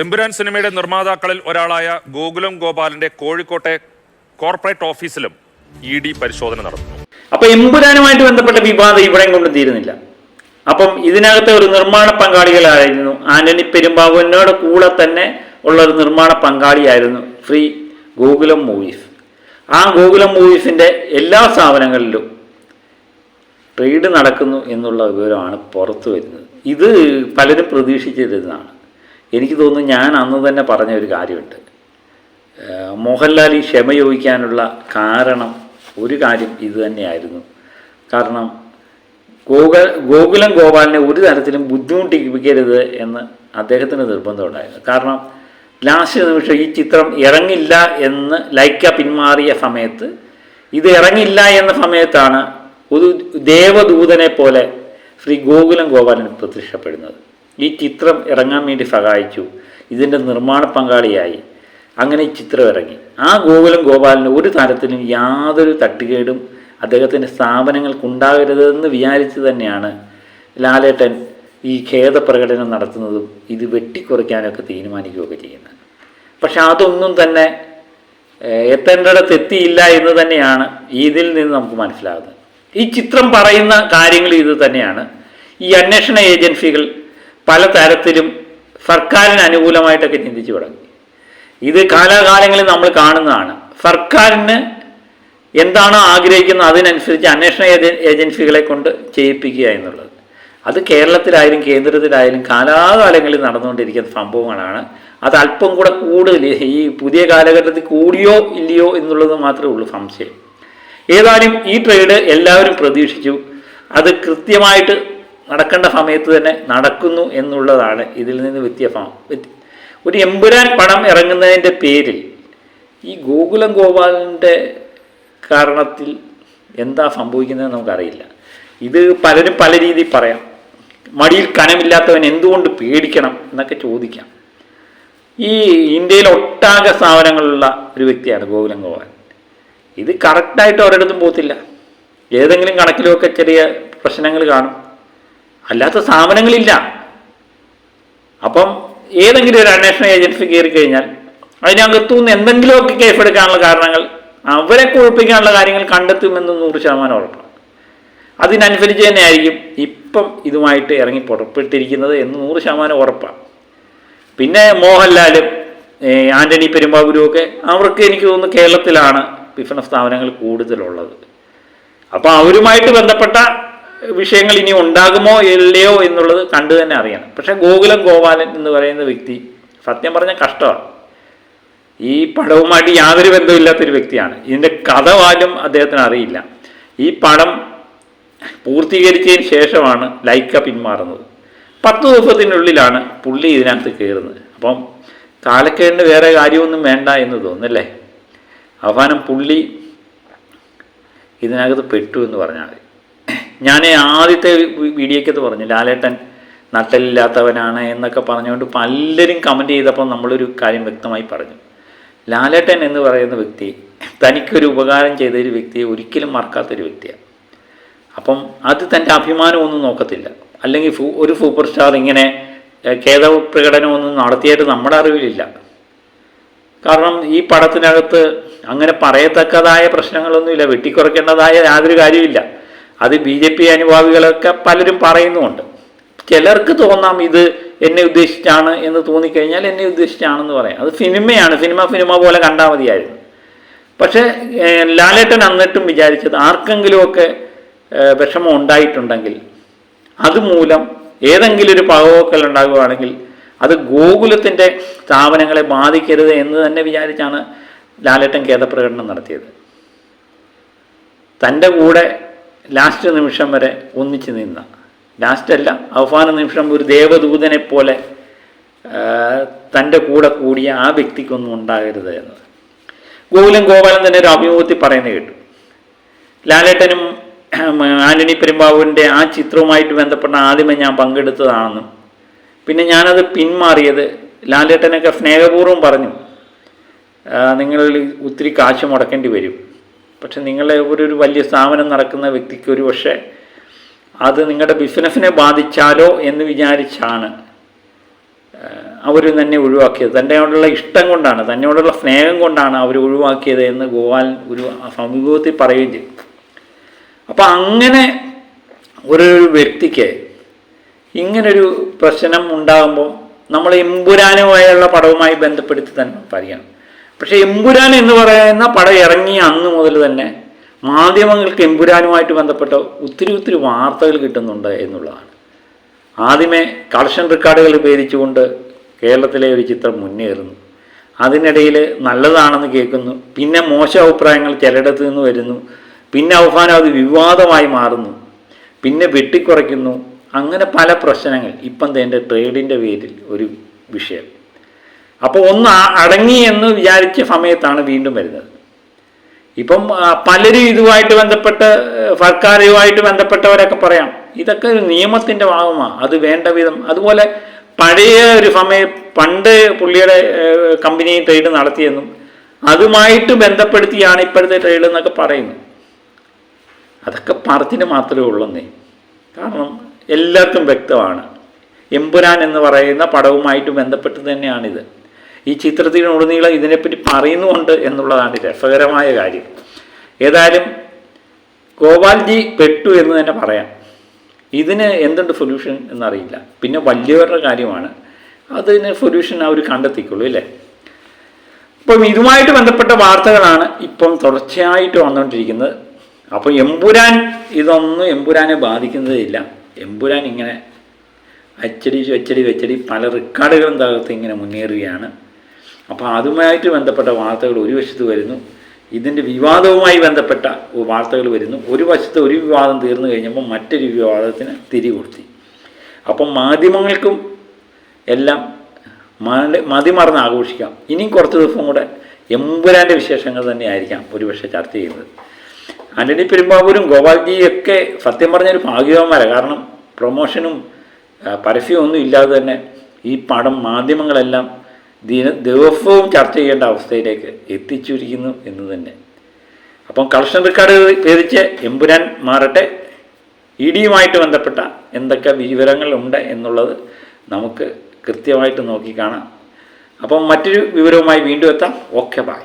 എമ്പുരാൻ സിനിമയുടെ നിർമ്മാതാക്കളിൽ ഒരാളായ ഗോകുലം ഗോപാലന്റെ കോഴിക്കോട്ടെ കോർപ്പറേറ്റ് ഓഫീസിലും ED പരിശോധന നടത്തുന്നു. അപ്പൊ എമ്പുരാനുമായിട്ട് ബന്ധപ്പെട്ട വിവാദം ഇവിടെയും കൊണ്ട് തീരുന്നില്ല. അപ്പം ഇതിനകത്തെ ഒരു നിർമ്മാണ പങ്കാളികളായിരുന്നു ആന്റണി പെരുമ്പാവൂരിനോട് കൂടെ തന്നെ ഉള്ള ഒരു നിർമ്മാണ പങ്കാളിയായിരുന്നു ഫ്രീ ഗോകുലം മൂവീസ്. ആ ഗോകുലം മൂവീസിന്റെ എല്ലാ സ്ഥാപനങ്ങളിലും റെയ്ഡ് നടക്കുന്നു എന്നുള്ള വിവരമാണ് പുറത്തു വരുന്നത്. ഇത് പലരും പ്രതീക്ഷിച്ചിരുന്നതാണ്. എനിക്ക് തോന്നുന്നു ഞാൻ അന്ന് തന്നെ പറഞ്ഞ ഒരു കാര്യമുണ്ട്. മോഹൻലാൽ ഈ ക്ഷമ ചോദിക്കാനുള്ള കാരണം ഒരു കാര്യം ഇത് തന്നെയായിരുന്നു. കാരണം ഗോകുലം ഗോപാലിനെ ഒരു തരത്തിലും ബുദ്ധിമുട്ടിപ്പിക്കരുത് എന്ന് അദ്ദേഹത്തിന് നിർബന്ധമുണ്ടായിരുന്നു. കാരണം ലാസ്റ്റ് നിമിഷം ഈ ചിത്രം ഇറങ്ങില്ല എന്ന് ലൈക്ക പിന്മാറിയ സമയത്ത്, ഇത് ഇറങ്ങില്ല എന്ന സമയത്താണ് ഒരു ദേവദൂതനെ പോലെ ശ്രീ ഗോകുലം ഗോപാലൻ പ്രത്യക്ഷപ്പെടുന്നത്. ഈ ചിത്രം ഇറങ്ങാൻ വേണ്ടി സഹായിച്ചു, ഇതിൻ്റെ നിർമ്മാണ പങ്കാളിയായി. അങ്ങനെ ഈ ചിത്രം ഇറങ്ങി. ആ ഗോകുലം ഗോപാലിന് ഒരു തരത്തിലും യാതൊരു തട്ടുകേടും അദ്ദേഹത്തിൻ്റെ സ്ഥാപനങ്ങൾക്കുണ്ടാകരുതെന്ന് വിചാരിച്ച് തന്നെയാണ് ലാലേട്ടൻ ഈ ഖേദപ്രകടനം നടത്തുന്നതും ഇത് വെട്ടിക്കുറയ്ക്കാനൊക്കെ തീരുമാനിക്കുകയൊക്കെ ചെയ്യുന്നത്. പക്ഷെ അതൊന്നും തന്നെ എത്തേണ്ടിടത്ത് എത്തിയില്ല എന്ന് തന്നെയാണ് ഇതിൽ നിന്ന് നമുക്ക് മനസ്സിലാകുന്നത്. ഈ ചിത്രം പറയുന്ന കാര്യങ്ങൾ ഇത് തന്നെയാണ്. ഈ അന്വേഷണ ഏജൻസികൾ പല തരത്തിലും സർക്കാരിന് അനുകൂലമായിട്ടൊക്കെ ചിന്തിച്ചു തുടങ്ങി. ഇത് കാലാകാലങ്ങളിൽ നമ്മൾ കാണുന്നതാണ്. സർക്കാരിന് എന്താണോ ആഗ്രഹിക്കുന്നത് അതിനനുസരിച്ച് അന്വേഷണ ഏജൻസികളെ കൊണ്ട് ചെയ്യിപ്പിക്കുക എന്നുള്ളത്. അത് കേരളത്തിലായാലും കേന്ദ്രത്തിലായാലും കാലാകാലങ്ങളിൽ നടന്നുകൊണ്ടിരിക്കുന്ന സംഭവങ്ങളാണ്. അത് അല്പം കൂടെ കൂടുതൽ ഈ പുതിയ കാലഘട്ടത്തിൽ കൂടിയോ ഇല്ലയോ എന്നുള്ളത് മാത്രമേ ഉള്ളൂ സംശയം. ഏതായാലും ഈ ട്രേഡ് എല്ലാവരും പ്രതീക്ഷിച്ചു. അത് കൃത്യമായിട്ട് നടക്കേണ്ട സമയത്ത് തന്നെ നടക്കുന്നു എന്നുള്ളതാണ് ഇതിൽ നിന്ന് വ്യത്യാസം. ഒരു എമ്പുരാൻ പടം ഇറങ്ങുന്നതിൻ്റെ പേരിൽ ഈ ഗോകുലം ഗോപാലിൻ്റെ കാരണത്തിൽ എന്താ സംഭവിക്കുന്നത് നമുക്കറിയില്ല. ഇത് പലരും പല രീതിയിൽ പറയാം. മടിയിൽ കനമില്ലാത്തവൻ എന്തുകൊണ്ട് പേടിക്കണം എന്നൊക്കെ ചോദിക്കാം. ഈ ഇന്ത്യയിൽ ഒട്ടാകെ സ്ഥാപനങ്ങളുള്ള ഒരു വ്യക്തിയാണ് ഗോകുലം ഗോപാലൻ. ഇത് കറക്റ്റായിട്ട് ഒരിടത്തും പോകത്തില്ല. ഏതെങ്കിലും കണക്കിലുമൊക്കെ ചെറിയ പ്രശ്നങ്ങൾ കാണും, അല്ലാത്ത സ്ഥാപനങ്ങളില്ല. അപ്പം ഏതെങ്കിലും ഒരു അന്വേഷണ ഏജൻസി കയറി കഴിഞ്ഞാൽ അതിനകത്തുനിന്ന് എന്തെങ്കിലുമൊക്കെ കേസെടുക്കാനുള്ള കാരണങ്ങൾ, അവരെ കുഴപ്പിക്കാനുള്ള കാര്യങ്ങൾ കണ്ടെത്തുമെന്ന് 100% ഉറപ്പാണ്. അതിനനുസരിച്ച് തന്നെയായിരിക്കും ഇപ്പം ഇതുമായിട്ട് ഇറങ്ങി പുറപ്പെട്ടിരിക്കുന്നത് എന്ന് 100% ഉറപ്പാണ്. പിന്നെ മോഹൻലാലും ആന്റണി പെരുമ്പാവൂരും ഒക്കെ, അവർക്ക് എനിക്ക് തോന്നുന്നു കേരളത്തിലാണ് ബിസിനസ് സ്ഥാപനങ്ങൾ കൂടുതലുള്ളത്. അപ്പോൾ അവരുമായിട്ട് ബന്ധപ്പെട്ട വിഷയങ്ങൾ ഇനി ഉണ്ടാകുമോ ഇല്ലയോ എന്നുള്ളത് കണ്ടു തന്നെ അറിയണം. പക്ഷേ ഗോകുലം ഗോപാലൻ എന്ന് പറയുന്ന വ്യക്തി സത്യം പറഞ്ഞാൽ കഷ്ടമാണ്. ഈ പടവുമായിട്ട് യാതൊരു ബന്ധമില്ലാത്തൊരു വ്യക്തിയാണ്. ഇതിൻ്റെ കഥ പോലും അദ്ദേഹത്തിന് അറിയില്ല. ഈ പടം പൂർത്തീകരിച്ചതിന് ശേഷമാണ് ലൈക്ക പിന്മാറുന്നത്. 10 ദിവസത്തിനുള്ളിലാണ് പുള്ളി ഇതിനകത്ത് കയറുന്നത്. അപ്പം കാലക്കേടിന് വേറെ കാര്യമൊന്നും വേണ്ട എന്ന് തോന്നുന്നല്ലേ. അവസാനം പുള്ളി ഇതിനകത്ത് പെട്ടു എന്ന് പറഞ്ഞാൽ മതി. ഞാൻ ആദ്യത്തെ വീഡിയോക്കകത്ത് പറഞ്ഞു ലാലേട്ടൻ നട്ടലില്ലാത്തവനാണ് എന്നൊക്കെ പറഞ്ഞുകൊണ്ട് പലരും കമൻറ്റ് ചെയ്തപ്പോൾ നമ്മളൊരു കാര്യം വ്യക്തമായി പറഞ്ഞു. ലാലേട്ടൻ എന്ന് പറയുന്ന വ്യക്തി തനിക്കൊരു ഉപകാരം ചെയ്തൊരു വ്യക്തിയെ ഒരിക്കലും മറക്കാത്തൊരു വ്യക്തിയാണ്. അപ്പം അത് തൻ്റെ അഭിമാനമൊന്നും നോക്കത്തില്ല. അല്ലെങ്കിൽ ഒരു സൂപ്പർ സ്റ്റാർ ഇങ്ങനെ ഖേദപ്രകടനമൊന്നും നടത്തിയായിട്ട് നമ്മുടെ അറിവിലില്ല. കാരണം ഈ പടത്തിനകത്ത് അങ്ങനെ പറയത്തക്കതായ പ്രശ്നങ്ങളൊന്നുമില്ല, വെട്ടിക്കുറയ്ക്കേണ്ടതായ യാതൊരു കാര്യമില്ല. അത് BJP അനുഭാവികളൊക്കെ പലരും പറയുന്നുമുണ്ട്. ചിലർക്ക് തോന്നാം ഇത് എന്നെ ഉദ്ദേശിച്ചാണ് എന്ന് തോന്നിക്കഴിഞ്ഞാൽ എന്നെ ഉദ്ദേശിച്ചാണെന്ന് പറയാം. അത് സിനിമയാണ്, സിനിമ പോലെ കണ്ടാൽ മതിയായിരുന്നു. പക്ഷേ ലാലേട്ടൻ എന്നിട്ടും വിചാരിച്ചത് ആർക്കെങ്കിലുമൊക്കെ വിഷമം ഉണ്ടായിട്ടുണ്ടെങ്കിൽ അതുമൂലം ഏതെങ്കിലും ഒരു പകവോക്കൽ ഉണ്ടാകുകയാണെങ്കിൽ അത് ഗോകുലത്തിൻ്റെ സ്ഥാപനങ്ങളെ ബാധിക്കരുത് എന്ന് തന്നെ വിചാരിച്ചാണ് ലാലേട്ടൻ ഖേദപ്രകടനം നടത്തിയത്. തൻ്റെ കൂടെ ലാസ്റ്റ് നിമിഷം വരെ ഒന്നിച്ച് നിന്ന, ലാസ്റ്റല്ല അവസാന നിമിഷം ഒരു ദേവദൂതനെ പോലെ തൻ്റെ കൂടെ കൂടിയ ആ വ്യക്തിക്കൊന്നും ഉണ്ടാകരുത് എന്നത് ഗോകുലം ഗോപാലൻ തന്നെ ഒരു അഭിമുഖത്തിൽ പറയുന്നത് കേട്ടു. ലാലേട്ടനും ആന്റണി പെരുമ്പാവൂരിൻ്റെ ആ ചിത്രവുമായിട്ട് ബന്ധപ്പെട്ട ആദ്യമേ ഞാൻ പങ്കെടുത്തതാണെന്നും പിന്നെ ഞാനത് പിന്മാറിയത് ലാലേട്ടനൊക്കെ സ്നേഹപൂർവ്വം പറഞ്ഞു, നിങ്ങൾ ഒത്തിരി കാശ് മുടക്കേണ്ടി വരും, പക്ഷെ നിങ്ങളെ ഒരു വലിയ സ്ഥാപനം നടക്കുന്ന വ്യക്തിക്ക് ഒരു പക്ഷേ അത് നിങ്ങളുടെ ബിസിനസ്സിനെ ബാധിച്ചാലോ എന്ന് വിചാരിച്ചാണ് അവർ തന്നെ ഒഴിവാക്കിയത്. തന്നോടുള്ള ഇഷ്ടം കൊണ്ടാണ്, തന്നോടുള്ള സ്നേഹം കൊണ്ടാണ് അവർ ഒഴിവാക്കിയത് എന്ന് ഗോപാലൻ ഒരു സമീപത്തിൽ പറയുകയും ചെയ്തു. അപ്പം അങ്ങനെ ഒരു വ്യക്തിക്ക് ഇങ്ങനൊരു പ്രശ്നം ഉണ്ടാകുമ്പോൾ നമ്മൾ എമ്പുരാനുമായുള്ള പടവുമായി ബന്ധപ്പെടുത്തി തന്നെ പറയണം. പക്ഷേ എമ്പുരാൻ എന്ന് പറയുന്ന പടം ഇറങ്ങിയ അന്ന് മുതൽ തന്നെ മാധ്യമങ്ങൾക്ക് എമ്പുരാനുമായിട്ട് ബന്ധപ്പെട്ട ഒത്തിരി വാർത്തകൾ കിട്ടുന്നുണ്ട് എന്നുള്ളതാണ്. ആദ്യമേ കളക്ഷൻ റെക്കോർഡുകൾ ഭേദിച്ചുകൊണ്ട് കേരളത്തിലെ ഒരു ചിത്രം മുന്നേറുന്നു. അതിനിടയിൽ നല്ലതാണെന്ന് കേൾക്കുന്നു, പിന്നെ മോശം അഭിപ്രായങ്ങൾ ചിലയിടത്തു നിന്ന് വരുന്നു, പിന്നെ അവസാനം അത് വിവാദമായി മാറുന്നു, പിന്നെ വെട്ടിക്കുറയ്ക്കുന്നു. അങ്ങനെ പല പ്രശ്നങ്ങൾ. ഇപ്പം എൻ്റെ ട്രേഡിൻ്റെ പേരിൽ ഒരു വിഷയം. അപ്പോൾ ഒന്ന് അടങ്ങി എന്ന് വിചാരിച്ച സമയത്താണ് വീണ്ടും വരുന്നത്. ഇപ്പം പലരും ഇതുമായിട്ട് ബന്ധപ്പെട്ട് സർക്കാരുമായിട്ട് ബന്ധപ്പെട്ടവരൊക്കെ പറയാം ഇതൊക്കെ ഒരു നിയമത്തിൻ്റെ ഭാഗമാണ്, അത് വേണ്ട വിധം. അതുപോലെ പഴയ ഒരു പണ്ട് പുള്ളിയുടെ കമ്പനി ട്രേഡ് നടത്തിയെന്നും അതുമായിട്ട് ബന്ധപ്പെടുത്തിയാണ് ഇപ്പോഴത്തെ ട്രേഡ് എന്നൊക്കെ പറയുന്നു. അതൊക്കെ പറച്ചിന് മാത്രമേ ഉള്ളന്നേ. കാരണം എല്ലാവർക്കും വ്യക്തമാണ് എമ്പുരാൻ എന്ന് പറയുന്ന പടവുമായിട്ട് ബന്ധപ്പെട്ട് തന്നെയാണിത്. ഈ ചിത്രത്തിനുടനീളം ഇതിനെപ്പറ്റി പറയുന്നുമുണ്ട് എന്നുള്ളതാണ് രസകരമായ കാര്യം. ഏതായാലും ഗോപാൽജി പെട്ടു എന്ന് തന്നെ പറയാം. ഇതിന് എന്തുണ്ട് സൊല്യൂഷൻ എന്നറിയില്ല. പിന്നെ വലിയവരുടെ കാര്യമാണ്, അതിന് സൊല്യൂഷൻ അവർ കണ്ടെത്തിക്കുള്ളൂ അല്ലേ. അപ്പം ഇതുമായിട്ട് ബന്ധപ്പെട്ട വാർത്തകളാണ് ഇപ്പം തുടർച്ചയായിട്ട് വന്നുകൊണ്ടിരിക്കുന്നത്. അപ്പോൾ എമ്പുരാൻ ഇതൊന്നും എമ്പുരാനെ ബാധിക്കുന്നതില്ല. എമ്പുരാൻ ഇങ്ങനെ വെച്ചടി പല റെക്കോർഡുകളും തകർത്ത് ഇങ്ങനെ മുന്നേറുകയാണ്. അപ്പോൾ അതുമായിട്ട് ബന്ധപ്പെട്ട വാർത്തകൾ ഒരു വശത്ത് വരുന്നു, ഇതിൻ്റെ വിവാദവുമായി ബന്ധപ്പെട്ട വാർത്തകൾ വരുന്നു. ഒരു വശത്ത് ഒരു വിവാദം തീർന്നു കഴിഞ്ഞപ്പോൾ മറ്റൊരു വിവാദത്തിന് തിരികൊടുത്തി. അപ്പം മാധ്യമങ്ങൾക്കും എല്ലാം മതിമറന്ന് ആഘോഷിക്കാം. ഇനിയും കുറച്ച് ദിവസം കൂടെ എമ്പുരാൻ്റെ വിശേഷങ്ങൾ തന്നെയായിരിക്കാം ഒരുപക്ഷെ ചർച്ച ചെയ്യുന്നത്. ആന്റണി പെരുമ്പാവൂരും ഗോപാൽജിയൊക്കെ സത്യം പറഞ്ഞൊരു ഭാഗ്യവാന്മാരാണ്. കാരണം പ്രൊമോഷനും പരസ്യവും ഒന്നും ഇല്ലാതെ തന്നെ ഈ പടം മാധ്യമങ്ങളെല്ലാം ദിവസവും ചർച്ച ചെയ്യേണ്ട അവസ്ഥയിലേക്ക് എത്തിച്ചിരിക്കുന്നു എന്ന് തന്നെ. അപ്പം കളക്ഷൻ റെക്കോർഡ് ഭേദിച്ച് എമ്പുരാൻ മാറട്ടെ. ഇഡിയുമായിട്ട് ബന്ധപ്പെട്ട എന്തൊക്കെ വിവരങ്ങളുണ്ട് എന്നുള്ളത് നമുക്ക് കൃത്യമായിട്ട് നോക്കിക്കാണാം. അപ്പം മറ്റൊരു വിവരവുമായി വീണ്ടും എത്താം. Okay, by.